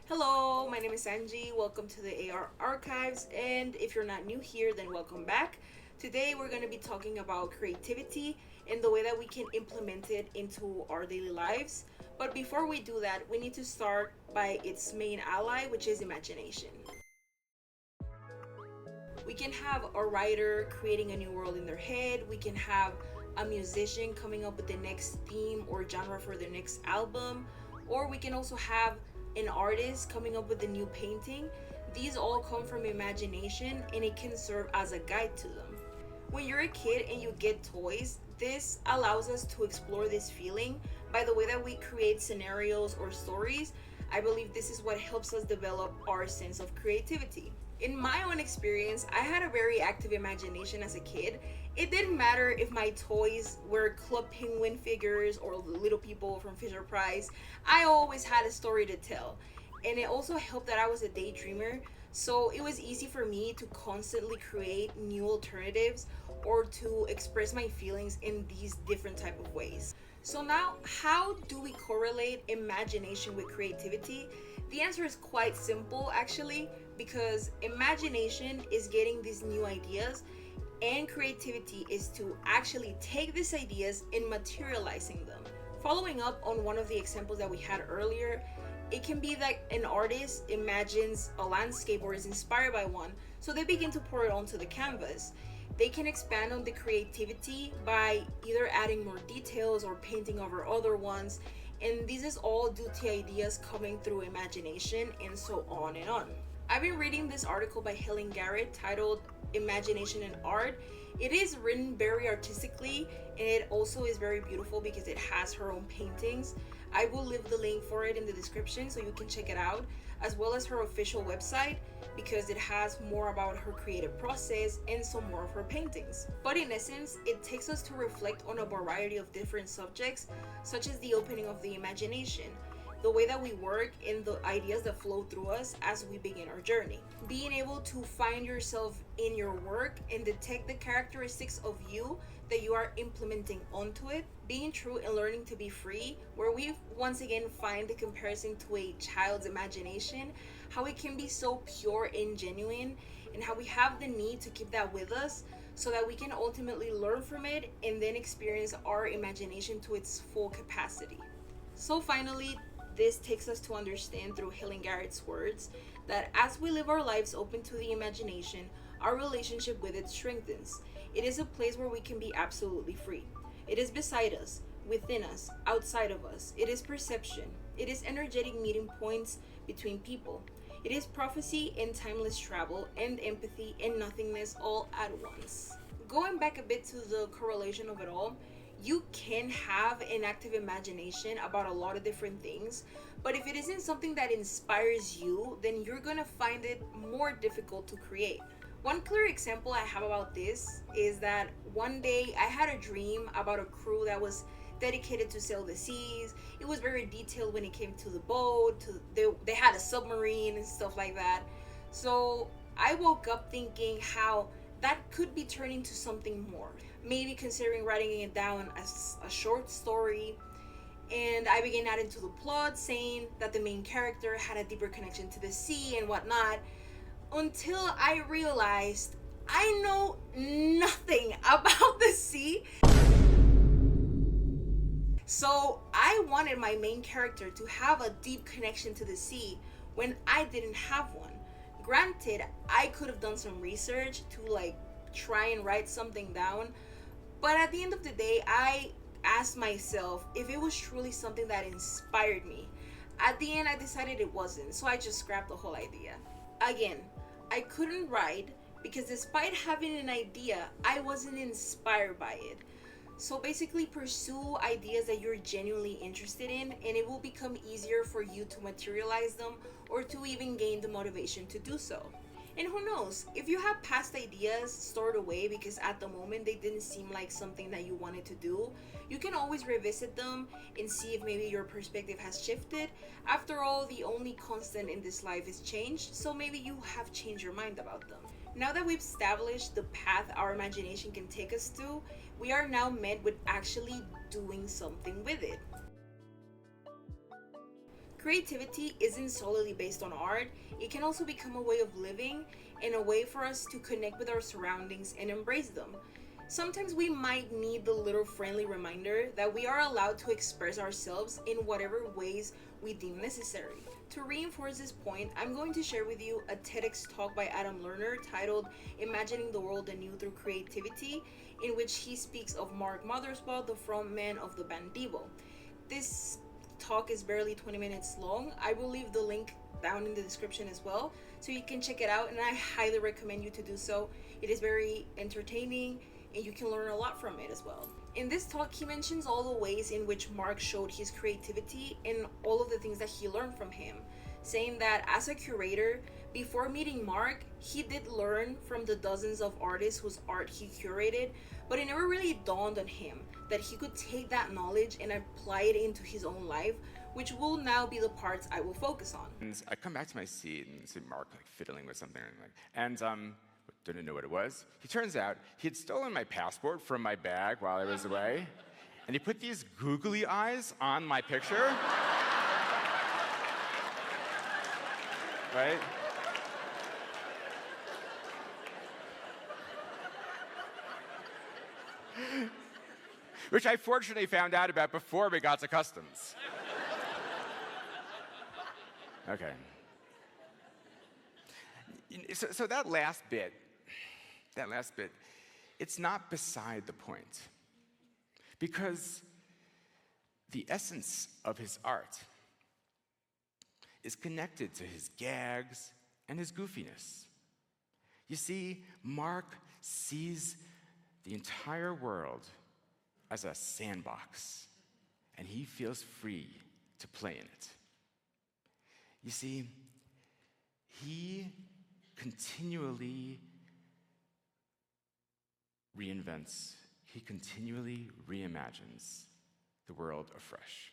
Hello, my name is Angie. Welcome to the AR Archives. And if you're not new here, then welcome back. Today, we're going to be talking about creativity and the way that we can implement it into our daily lives. But before we do that, we need to start by its main ally, which is imagination. We can have a writer creating a new world in their head, we can have a musician coming up with the next theme or genre for their next album, or we can also have an artist coming up with a new painting. These all come from imagination and it can serve as a guide to them. When you're a kid and you get toys, this allows us to explore this feeling by the way that we create scenarios or stories. I believe this is what helps us develop our sense of creativity. In my own experience, I had a very active imagination as a kid. It didn't matter if my toys were Club Penguin figures or little people from Fisher Price. I always had a story to tell. And it also helped that I was a daydreamer, so it was easy for me to constantly create new alternatives or to express my feelings in these different type of ways. So now, how do we correlate imagination with creativity? The answer is quite simple actually, because imagination is getting these new ideas and creativity is to actually take these ideas and materializing them. Following up on one of the examples that we had earlier, it can be that an artist imagines a landscape or is inspired by one, so they begin to pour it onto the canvas. They can expand on the creativity by either adding more details or painting over other ones, and this is all due to ideas coming through imagination and so on and on. I've been reading this article by Helen Garrett titled Imagination and Art. It is written very artistically and it also is very beautiful because it has her own paintings. I will leave the link for it in the description so you can check it out, as well as her official website because it has more about her creative process and some more of her paintings. But in essence, it takes us to reflect on a variety of different subjects, such as the opening of the imagination, the way that we work, and the ideas that flow through us as we begin our journey. Being able to find yourself in your work and detect the characteristics of you that you are implementing onto it. Being true and learning to be free, where we once again find the comparison to a child's imagination, how it can be so pure and genuine, and how we have the need to keep that with us so that we can ultimately learn from it and then experience our imagination to its full capacity. So finally, this takes us to understand through Helen Garrett's words that as we live our lives open to the imagination, our relationship with it strengthens. It is a place where we can be absolutely free. It is beside us, within us, outside of us. It is perception. It is energetic meeting points between people. It is prophecy and timeless travel and empathy and nothingness all at once. Going back a bit to the correlation of it all, you can have an active imagination about a lot of different things, but if it isn't something that inspires you, then you're gonna find it more difficult to create. One clear example I have about this is that one day I had a dream about a crew that was dedicated to sail the seas. It was very detailed when it came to the boat, they had a submarine and stuff like that. So I woke up thinking how that could be turned into something more. Maybe considering writing it down as a short story. And I began adding to the plot, saying that the main character had a deeper connection to the sea and whatnot, until I realized I know nothing about the sea. So I wanted my main character to have a deep connection to the sea when I didn't have one. Granted, I could have done some research to try and write something down, but at the end of the day, I asked myself if it was truly something that inspired me. At the end, I decided it wasn't, so I just scrapped the whole idea. Again, I couldn't write because despite having an idea, I wasn't inspired by it. So basically, pursue ideas that you're genuinely interested in, and it will become easier for you to materialize them or to even gain the motivation to do so. And who knows, if you have past ideas stored away because at the moment they didn't seem like something that you wanted to do, you can always revisit them and see if maybe your perspective has shifted. After all, the only constant in this life is change, so maybe you have changed your mind about them. Now that we've established the path our imagination can take us to, we are now met with actually doing something with it. Creativity isn't solely based on art, it can also become a way of living and a way for us to connect with our surroundings and embrace them. Sometimes we might need the little friendly reminder that we are allowed to express ourselves in whatever ways we deem necessary. To reinforce this point, I'm going to share with you a TEDx talk by Adam Lerner titled Imagining the World Anew Through Creativity, in which he speaks of Mark Mothersbaugh, the frontman of the band Devo. This talk is barely 20 minutes long. I will leave the link down in the description as well so you can check it out, and I highly recommend you to do so. It is very entertaining and you can learn a lot from it as well. In this talk, he mentions all the ways in which Mark showed his creativity and all of the things that he learned from him, saying that as a curator, before meeting Mark, he did learn from the dozens of artists whose art he curated, but it never really dawned on him that he could take that knowledge and apply it into his own life, which will now be the parts I will focus on. And I come back to my seat and see Mark fiddling with something, and didn't know what it was. He turns out he had stolen my passport from my bag while I was away, and he put these googly eyes on my picture. Right? Which I fortunately found out about before we got to customs. Okay. So that last bit, it's not beside the point. Because the essence of his art is connected to his gags and his goofiness. You see, Mark sees the entire world as a sandbox, and he feels free to play in it. You see, he continually reinvents, he continually reimagines the world afresh.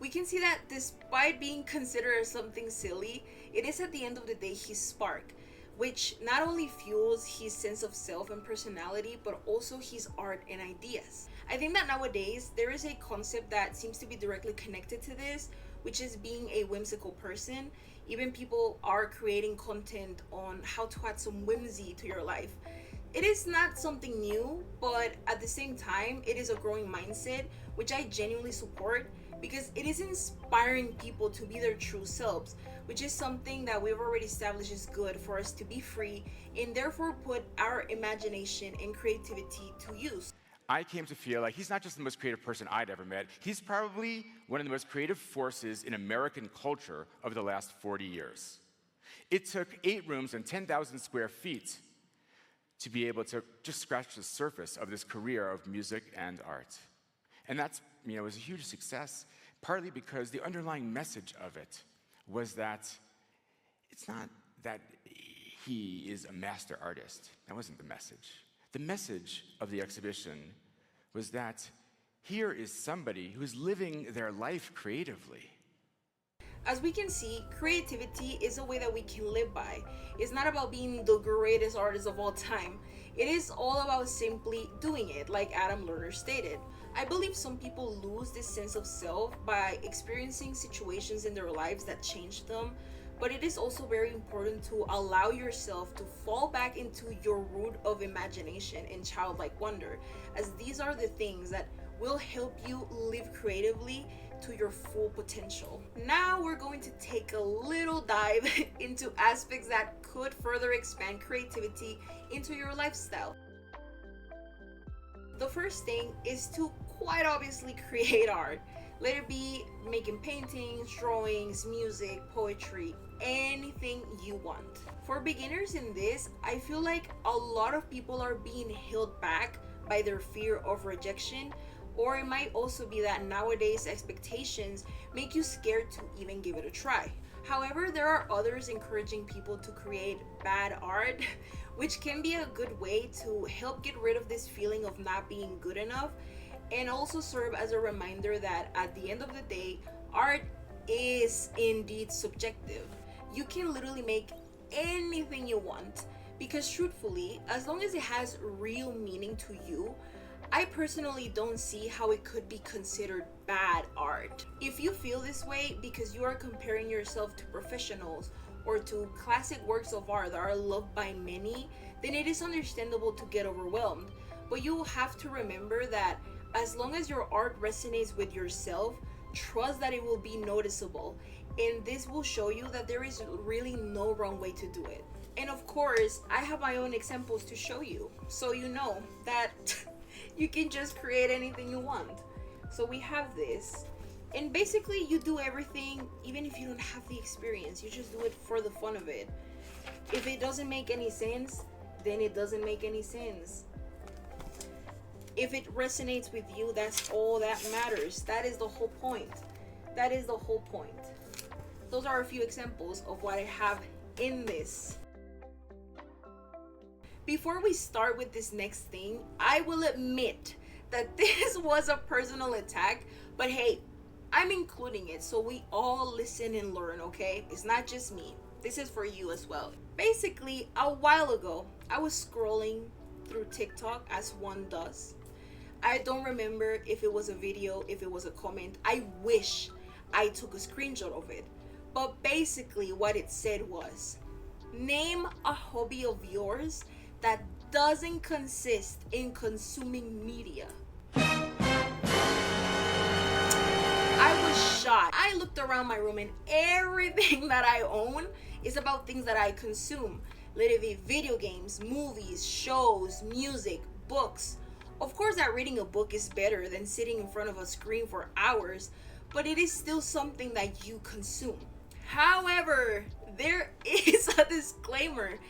We can see that despite being considered as something silly, it is at the end of the day his spark, which not only fuels his sense of self and personality, but also his art and ideas. I think that nowadays there is a concept that seems to be directly connected to this, which is being a whimsical person. Even people are creating content on how to add some whimsy to your life. It is not something new, but at the same time, it is a growing mindset, which I genuinely support because it is inspiring people to be their true selves, which is something that we've already established is good for us to be free and therefore put our imagination and creativity to use. I came to feel like he's not just the most creative person I'd ever met, he's probably one of the most creative forces in American culture over the last 40 years. It took 8 rooms and 10,000 square feet to be able to just scratch the surface of this career of music and art. And that's, was a huge success, partly because the underlying message of it was that it's not that he is a master artist. That wasn't the message. The message of the exhibition was that here is somebody who's living their life creatively. As we can see, creativity is a way that we can live by. It's not about being the greatest artist of all time. It is all about simply doing it, like Adam Lerner stated. I believe some people lose this sense of self by experiencing situations in their lives that change them, but it is also very important to allow yourself to fall back into your root of imagination and childlike wonder, as these are the things that will help you live creatively to your full potential. Now we're going to take a little dive into aspects that could further expand creativity into your lifestyle. The first thing is to quite obviously create art. Let it be making paintings, drawings, music, poetry, anything you want. For beginners in this, I feel like a lot of people are being held back by their fear of rejection, or it might also be that nowadays expectations make you scared to even give it a try. However, there are others encouraging people to create bad art, which can be a good way to help get rid of this feeling of not being good enough, and also serve as a reminder that at the end of the day, art is indeed subjective. You can literally make anything you want, because truthfully, as long as it has real meaning to you, I personally don't see how it could be considered bad art. If you feel this way because you are comparing yourself to professionals or to classic works of art that are loved by many, then it is understandable to get overwhelmed. But you will have to remember that as long as your art resonates with yourself, trust that it will be noticeable. And this will show you that there is really no wrong way to do it. And of course, I have my own examples to show you, so you know that you can just create anything you want. So we have this, and basically you do everything even if you don't have the experience. You just do it for the fun of it. If it doesn't make any sense, then it doesn't make any sense. If it resonates with you, that's all that matters. That is the whole point. That is the whole point. Those are a few examples of what I have in this. Before we start with this next thing, I will admit that this was a personal attack, but hey, I'm including it so we all listen and learn, okay? It's not just me. This is for you as well. Basically, a while ago, I was scrolling through TikTok as one does. I don't remember if it was a video, if it was a comment. I wish I took a screenshot of it. But basically what it said was, name a hobby of yours that doesn't consist in consuming media. I was shocked. I looked around my room and everything that I own is about things that I consume. Let it be video games, movies, shows, music, books. Of course that reading a book is better than sitting in front of a screen for hours, but it is still something that you consume. However, there is a disclaimer.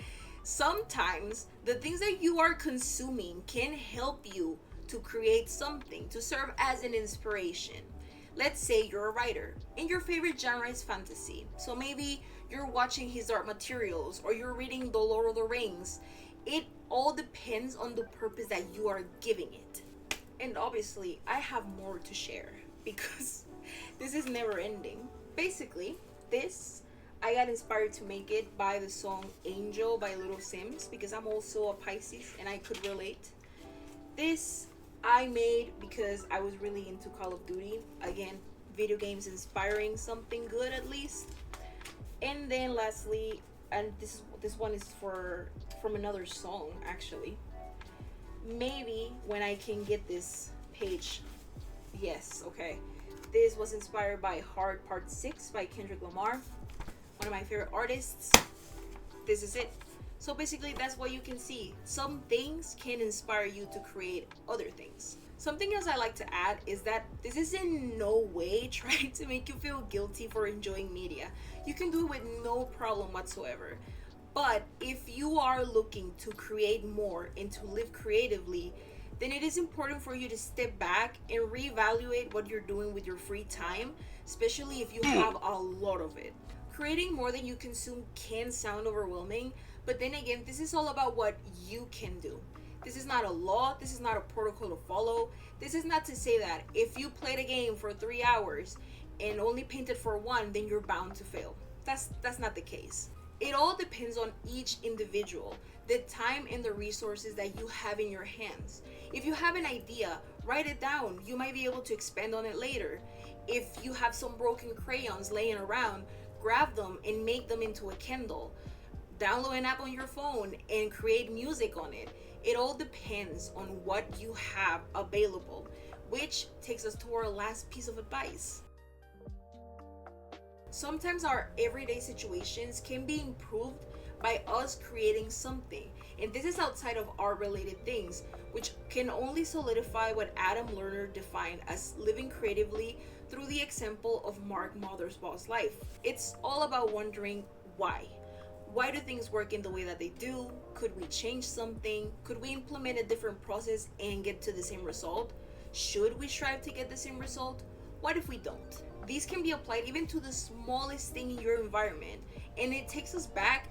Sometimes the things that you are consuming can help you to create something, to serve as an inspiration. Let's say you're a writer and your favorite genre is fantasy. So maybe you're watching his art materials or you're reading The Lord of the Rings. It all depends on the purpose that you are giving it. And obviously, I have more to share because this is never ending. Basically, I got inspired to make it by the song Angel by Little Sims because I'm also a Pisces and I could relate. This I made because I was really into Call of Duty. Again, video games inspiring something good at least. And then lastly, and this one is from another song actually. Maybe when I can get this page. Yes, okay. This was inspired by Hard Part 6 by Kendrick Lamar, one of my favorite artists. This is it. So basically that's what you can see. Some things can inspire you to create other things. Something else I like to add is that this is in no way trying to make you feel guilty for enjoying media. You can do it with no problem whatsoever. But if you are looking to create more and to live creatively, then it is important for you to step back and reevaluate what you're doing with your free time, especially if you have a lot of it. Creating more than you consume can sound overwhelming, but then again, this is all about what you can do. This is not a law, this is not a protocol to follow. This is not to say that if you played a game for 3 hours and only painted for 1, then you're bound to fail. That's not the case. It all depends on each individual, the time and the resources that you have in your hands. If you have an idea, write it down. You might be able to expand on it later. If you have some broken crayons laying around, grab them and make them into a Kindle. Download an app on your phone and create music on it. It all depends on what you have available, which takes us to our last piece of advice. Sometimes our everyday situations can be improved by us creating something, and this is outside of art-related things, which can only solidify what Adam Lerner defined as living creatively through the example of Mark Mothersbaugh's life. It's all about wondering why. Why do things work in the way that they do? Could we change something? Could we implement a different process and get to the same result? Should we strive to get the same result? What if we don't? These can be applied even to the smallest thing in your environment, and it takes us back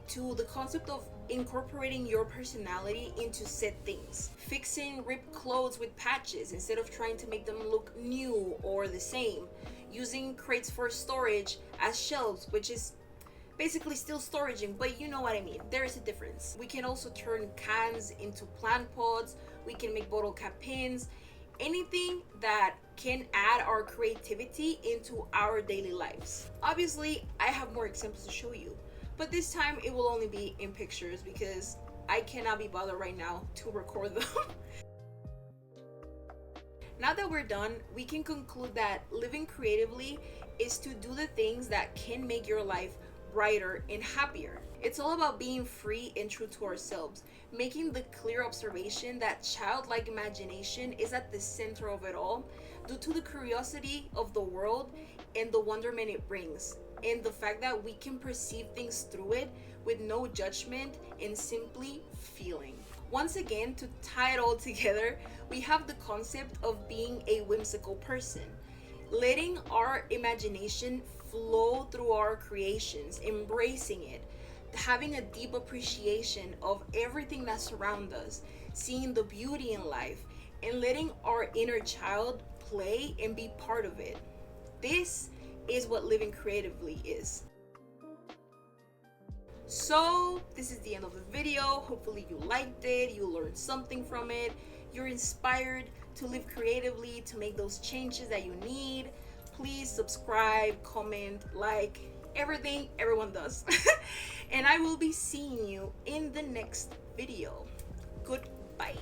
to the concept of incorporating your personality into set things. Fixing ripped clothes with patches instead of trying to make them look new or the same. Using crates for storage as shelves, which is basically still storaging, but you know what I mean. There is a difference. We can also turn cans into plant pots. We can make bottle cap pins. Anything that can add our creativity into our daily lives. Obviously, I have more examples to show you, but this time it will only be in pictures because I cannot be bothered right now to record them. Now that we're done, we can conclude that living creatively is to do the things that can make your life brighter and happier. It's all about being free and true to ourselves, making the clear observation that childlike imagination is at the center of it all, due to the curiosity of the world and the wonderment it brings, and the fact that we can perceive things through it with no judgment and simply feeling. Once again, to tie it all together, we have the concept of being a whimsical person, letting our imagination flow through our creations, embracing it, having a deep appreciation of everything that surrounds us, seeing the beauty in life, and letting our inner child play and be part of it. This is what living creatively is. So this is the end of the video. Hopefully you liked it, you learned something from it, you're inspired to live creatively, to make those changes that you need. Please subscribe, comment, like, everything everyone does. And I will be seeing you in the next video. Goodbye.